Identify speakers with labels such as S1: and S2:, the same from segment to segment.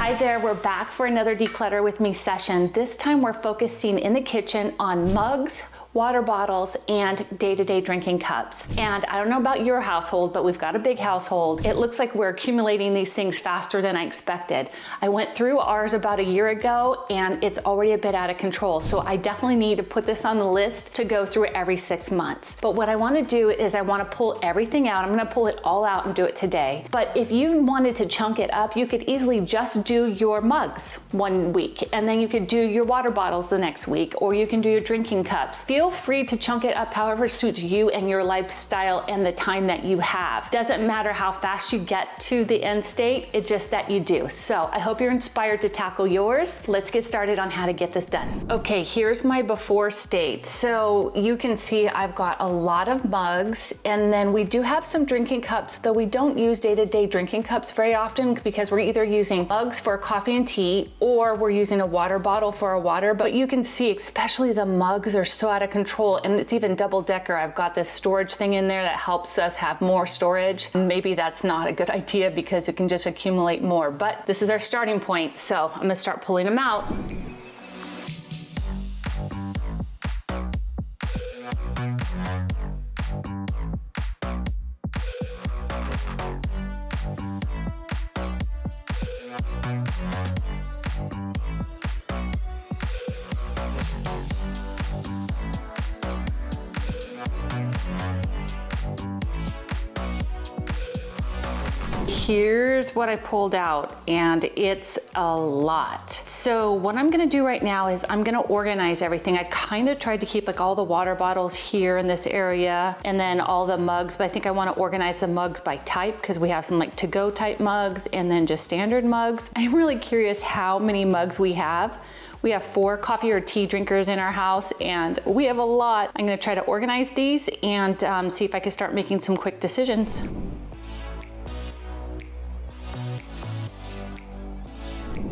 S1: Hi there, we're back for another Declutter with Me session. This time we're focusing in the kitchen on mugs, water bottles, and day-to-day drinking cups. And I don't know about your household, but we've got a big household. It looks like we're accumulating these things faster than I expected. I went through ours about a year ago and it's already a bit out of control. So I definitely need to put this on the list to go through every 6 months. But what I wanna do is I wanna pull everything out. I'm gonna pull it all out and do it today. But if you wanted to chunk it up, you could easily just do your mugs one week, and then you could do your water bottles the next week, or you can do your drinking cups. Feel free to chunk it up however suits you and your lifestyle and the time that you have. Doesn't matter how fast you get to the end state, it's just that you do. So I hope you're inspired to tackle yours. Let's get started on how to get this done. Okay, here's my before state. So you can see I've got a lot of mugs, and then we do have some drinking cups, though we don't use day-to-day drinking cups very often because we're either using mugs for coffee and tea, or we're using a water bottle for our water. But you can see, especially the mugs are so out of control, and it's even double decker. I've got this storage thing in there that helps us have more storage. Maybe that's not a good idea because it can just accumulate more, but this is our starting point. So I'm gonna start pulling them out. Here's what I pulled out, and it's a lot. So what I'm gonna do right now is I'm gonna organize everything. I kind of tried to keep like all the water bottles here in this area and then all the mugs, but I think I wanna organize the mugs by type because we have some like to-go type mugs and then just standard mugs. I'm really curious how many mugs we have. We have 4 coffee or tea drinkers in our house, and we have a lot. I'm gonna try to organize these and see if I can start making some quick decisions.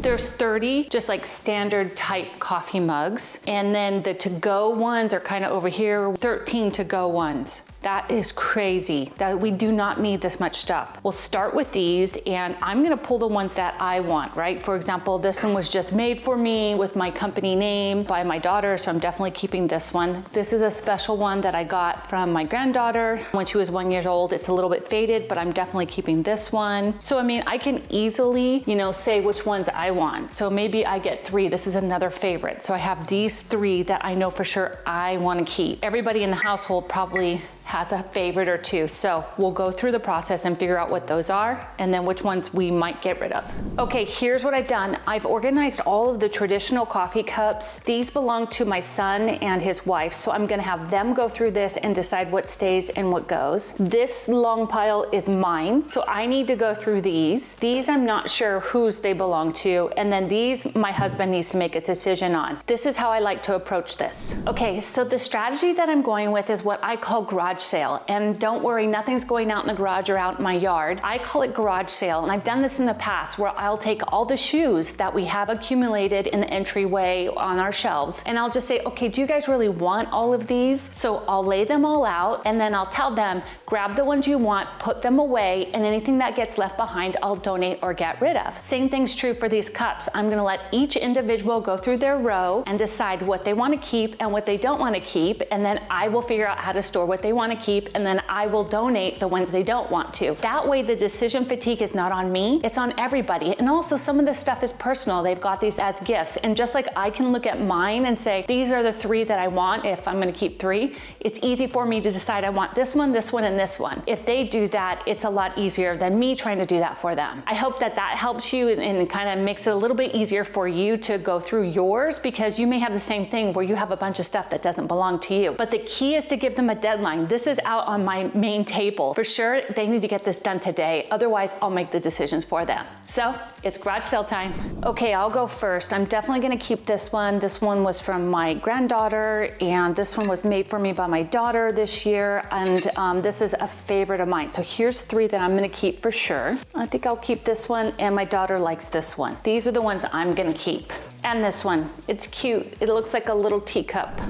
S1: There's 30 just like standard type coffee mugs. And then the to-go ones are kind of over here, 13 to-go ones. That is crazy that we do not need this much stuff. We'll start with these, and I'm gonna pull the ones that I want, right? For example, this one was just made for me with my company name by my daughter, so I'm definitely keeping this one. This is a special one that I got from my granddaughter when she was 1 year old. It's a little bit faded, but I'm definitely keeping this one. So I mean, I can easily, say which ones I want. So maybe I get 3. This is another favorite. So I have these 3 that I know for sure I wanna keep. Everybody in the household probably has a favorite or 2. So we'll go through the process and figure out what those are and then which ones we might get rid of. Okay, here's what I've done. I've organized all of the traditional coffee cups. These belong to my son and his wife, so I'm gonna have them go through this and decide what stays and what goes. This long pile is mine, so I need to go through these. These I'm not sure whose they belong to, and then these my husband needs to make a decision on. This is how I like to approach this. Okay, so the strategy that I'm going with is what I call garage sale. And don't worry, nothing's going out in the garage or out in my yard. I call it garage sale, and I've done this in the past where I'll take all the shoes that we have accumulated in the entryway on our shelves, and I'll just say, okay, do you guys really want all of these? So I'll lay them all out, and then I'll tell them, grab the ones you want, put them away, and anything that gets left behind, I'll donate or get rid of. Same thing's true for these cups. I'm gonna let each individual go through their row and decide what they wanna keep and what they don't wanna keep, and then I will figure out how to store what they want to keep, and then I will donate the ones they don't want to. That way the decision fatigue is not on me, it's on everybody. And also some of this stuff is personal. They've got these as gifts, and just like I can look at mine and say, these are the 3 that I want if I'm gonna keep 3, it's easy for me to decide I want this one, and this one. If they do that, it's a lot easier than me trying to do that for them. I hope that that helps you and kind of makes it a little bit easier for you to go through yours, because you may have the same thing where you have a bunch of stuff that doesn't belong to you. But the key is to give them a deadline. This is out on my main table. For sure, they need to get this done today. Otherwise, I'll make the decisions for them. So it's garage sale time. Okay, I'll go first. I'm definitely gonna keep this one. This one was from my granddaughter, and this one was made for me by my daughter this year, and this is a favorite of mine. So here's 3 that I'm gonna keep for sure. I think I'll keep this one, and my daughter likes this one. These are the ones I'm gonna keep. And this one, it's cute. It looks like a little teacup.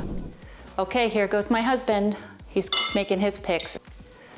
S1: Okay, here goes my husband. He's making his picks.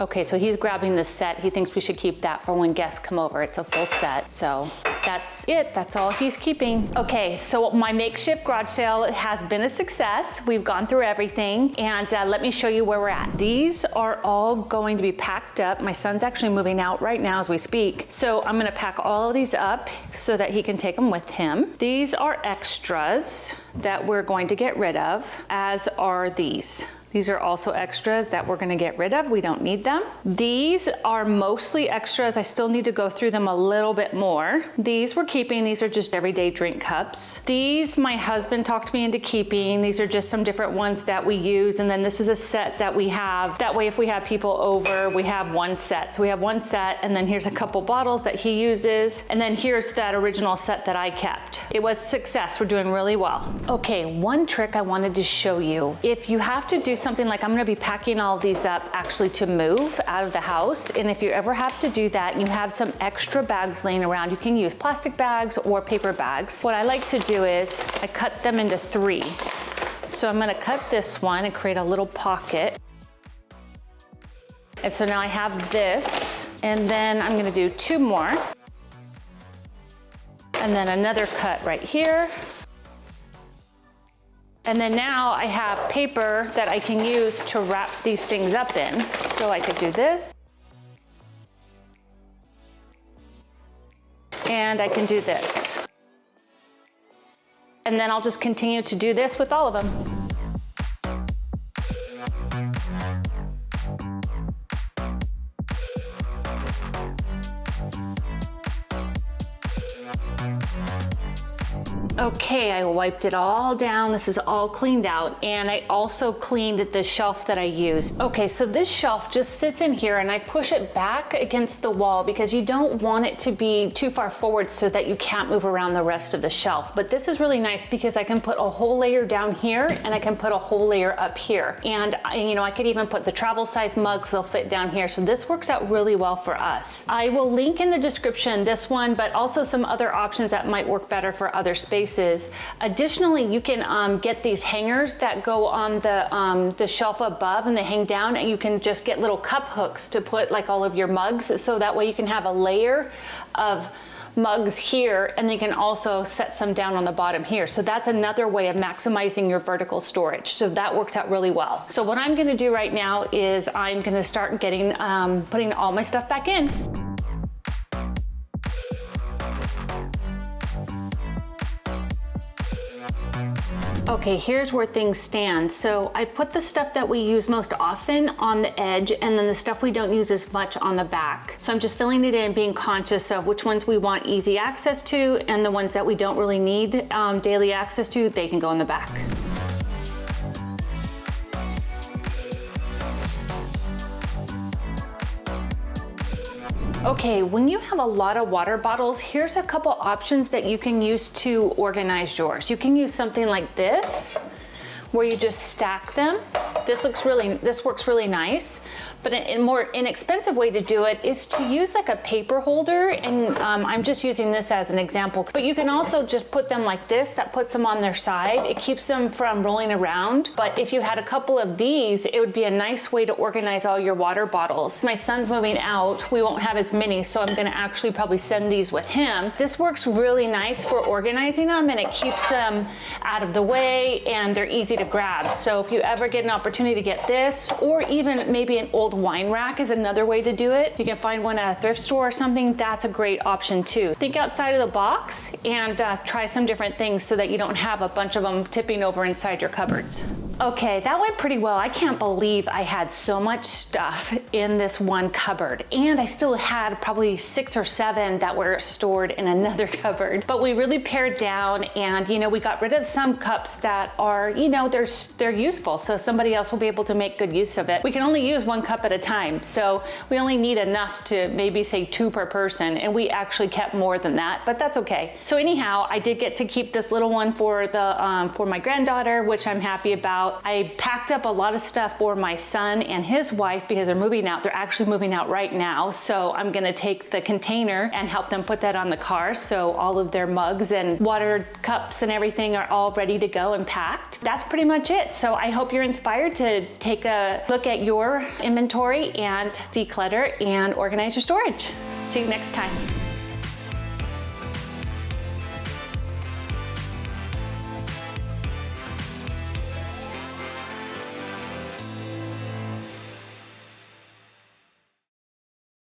S1: Okay, so he's grabbing this set. He thinks we should keep that for when guests come over. It's a full set, so that's it. That's all he's keeping. Okay, so my makeshift garage sale has been a success. We've gone through everything, and let me show you where we're at. These are all going to be packed up. My son's actually moving out right now as we speak. So I'm gonna pack all of these up so that he can take them with him. These are extras that we're going to get rid of, as are these. These are also extras that we're gonna get rid of. We don't need them. These are mostly extras. I still need to go through them a little bit more. These we're keeping. These are just everyday drink cups. These my husband talked me into keeping. These are just some different ones that we use. And then this is a set that we have. That way if we have people over, we have one set. So we have one set, and then here's a couple bottles that he uses. And then here's that original set that I kept. It was a success. We're doing really well. Okay, one trick I wanted to show you. If you have to do something like, I'm gonna be packing all these up actually to move out of the house, and if you ever have to do that and you have some extra bags laying around, you can use plastic bags or paper bags. What I like to do is I cut them into 3. So I'm gonna cut this one and create a little pocket. And so now I have this, and then I'm gonna do 2 more. And then another cut right here. And then now I have paper that I can use to wrap these things up in. So I could do this. And I can do this. And then I'll just continue to do this with all of them. Okay, I wiped it all down. This is all cleaned out, and I also cleaned the shelf that I used. Okay, so this shelf just sits in here, and I push it back against the wall because you don't want it to be too far forward so that you can't move around the rest of the shelf. But this is really nice because I can put a whole layer down here, and I can put a whole layer up here. And you know, I could even put the travel size mugs, they'll fit down here. So this works out really well for us. I will link in the description this one, but also some other options that might work better for other spaces. Additionally, you can get these hangers that go on the shelf above, and they hang down, and you can just get little cup hooks to put like all of your mugs, so that way you can have a layer of mugs here, and you can also set some down on the bottom here. So that's another way of maximizing your vertical storage. So that works out really well. So what I'm gonna do right now is I'm gonna start getting putting all my stuff back in. Okay, here's where things stand. So I put the stuff that we use most often on the edge, and then the stuff we don't use as much on the back. So I'm just filling it in, being conscious of which ones we want easy access to, and the ones that we don't really need daily access to, they can go in the back. Okay, when you have a lot of water bottles, here's a couple options that you can use to organize yours. You can use something like this, where you just stack them. This works really nice. But a more inexpensive way to do it is to use like a paper holder, and I'm just using this as an example. But you can also just put them like this, that puts them on their side. It keeps them from rolling around. But if you had a couple of these, it would be a nice way to organize all your water bottles. My son's moving out, we won't have as many, so I'm gonna actually probably send these with him. This works really nice for organizing them, and it keeps them out of the way, and they're easy to grab. So if you ever get an opportunity to get this, or even maybe an old wine rack is another way to do it. You can find one at a thrift store or something. That's a great option too. Think outside of the box and try some different things so that you don't have a bunch of them tipping over inside your cupboards. Okay, that went pretty well. I can't believe I had so much stuff in this one cupboard, and I still had probably 6 or 7 that were stored in another cupboard. But we really pared down, and you know, we got rid of some cups that are, you know, they're useful, so somebody else will be able to make good use of it. We can only use 1 cup at a time, so we only need enough to maybe say 2 per person, and we actually kept more than that, but that's okay. So anyhow, I did get to keep this little one for my granddaughter, which I'm happy about. I packed up a lot of stuff for my son and his wife because they're moving out. They're actually moving out right now, so I'm gonna take the container and help them put that on the car, so all of their mugs and water cups and everything are all ready to go and packed. That's pretty much it. So I hope you're inspired to take a look at your inventory and declutter and organize your storage. See you next time.